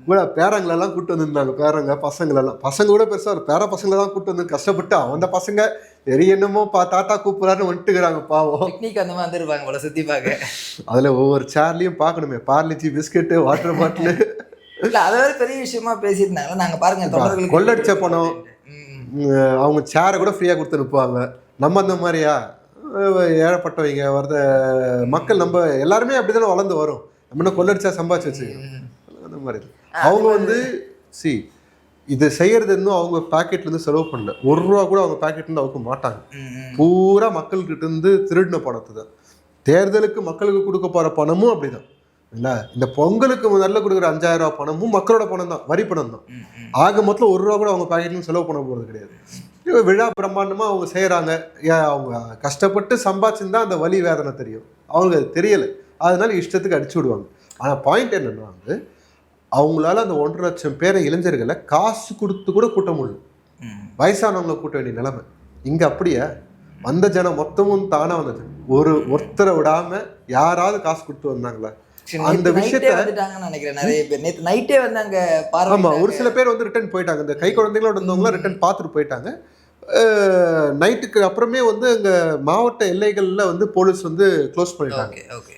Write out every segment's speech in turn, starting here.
கூட பேரங்களெல்லாம் கூப்பிட்டு வந்திருந்தாங்க. பசங்களெல்லாம் பசங்க கூட பெருசா ஒரு பேர பசங்களை தான் கூப்பிட்டு வந்து கஷ்டப்பட்டு அந்த பசங்க சரி என்னமோ தாத்தா கூப்பிடுறாருன்னு வந்துட்டுக்கிறாங்க பாவம். பிக்னிக் அந்த மாதிரி வந்துருப்பாங்க போல சுத்தி பார்க்க. அதுல ஒவ்வொரு சேர்லயும் பார்க்கணுமே பார்லிச்சி பிஸ்கெட்டு வாட்டர் பாட்டிலு. இல்ல அதை வேற பெரிய விஷயமா பேசியிருந்தாங்க. நாங்க பாருங்க தொண்டர்களுக்கு கொள்ளடிச்ச பணம் அவங்க சேரை கூட ஃப்ரீயா கொடுத்து அனுப்புவாங்க. நம்ம அந்த மாதிரியா ஏழப்பட்டவங்க வரத மக்கள் நம்ம எல்லாருமே அப்படித்தானே வளர்ந்து வரும். நம்ம என்ன கொள்ளடிச்சா சம்பாதிச்சு வச்சுக்கணும் அந்த மாதிரி. அவங்க வந்து இது செய்யறது இன்னும் அவங்க பாக்கெட்ல இருந்து செலவு பண்ணல. ₹1 கூட அவங்க பாக்கெட்ல இருந்து அவங்க மாட்டாங்க. பூரா மக்கள்கிட்ட இருந்து திருடின பணத்தை தான். தேர்தலுக்கு மக்களுக்கு கொடுக்க போற பணமும் அப்படிதான் இல்ல. இந்த பொங்கலுக்கு முதல்ல கொடுக்குற ₹5000 பணமும் மக்களோட பணம் தான், வரி பணம் தான். ஆக மொத்தம் ₹1 கூட அவங்க பாக்கெட்ல செலவு பண்ண போறது கிடையாது. விழா பிரம்மாண்டமா அவங்க செய்யறாங்க. அவங்க கஷ்டப்பட்டு சம்பாதிச்சுருந்தா அந்த வலி வேதனை தெரியும். அவங்க தெரியல, அதனால இஷ்டத்துக்கு அடிச்சு விடுவாங்க. ஆனா பாயிண்ட் என்னன்னா வந்து அவங்களால அந்த 1.5 லட்சம் பேரை இளைஞர்களை காசு கொடுத்து கூட கூட்ட முடியல. வயசானவங்களை கூட்ட வேண்டிய நிலைமை. இங்க அப்படியே வந்த ஜனம் மொத்தமும் தானா வந்தது. ஒருத்தரை விடாம யாராவது காசு கொடுத்து வந்தாங்களா? அந்த விஷயத்தை நினைக்கிறேன் நிறைய பேர் நேற்று நைட்டே வந்து அங்க ஆமா ஒரு சில பேர் வந்து ரிட்டர்ன் போயிட்டாங்க. இந்த கை குழந்தைகளோட இருந்தவங்களாம் ரிட்டர்ன் பார்த்துட்டு போயிட்டாங்க. நைட்டுக்கு அப்புறமே வந்து அங்க மாவட்ட எல்லைகள்ல வந்து போலீஸ் வந்து க்ளோஸ் பண்ணிட்டாங்க.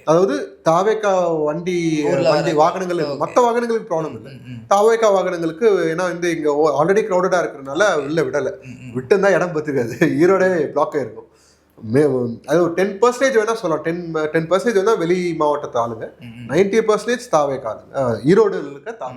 அதாவது தாவேகா வண்டி வாகனங்கள் மற்ற வாகனங்களுக்கு ப்ராப்ளம் இல்லை. தாவேகா வாகனங்களுக்கு ஏன்னா வந்து இங்க ஆல்ரெடி க்ரௌடடா இருக்கிறதுனால வெளில விடலை. விட்டுருந்தா இடம் பத்துக்காது, ஈரோடே பிளாக் ஆயிருக்கும். அது ஒரு 10% வேணா சொல்லலாம். 10% வேணா வெளி மாவட்டத்து ஆளுங்க, 90% தாவேகா ஆளுங்க ஈரோடு இருக்க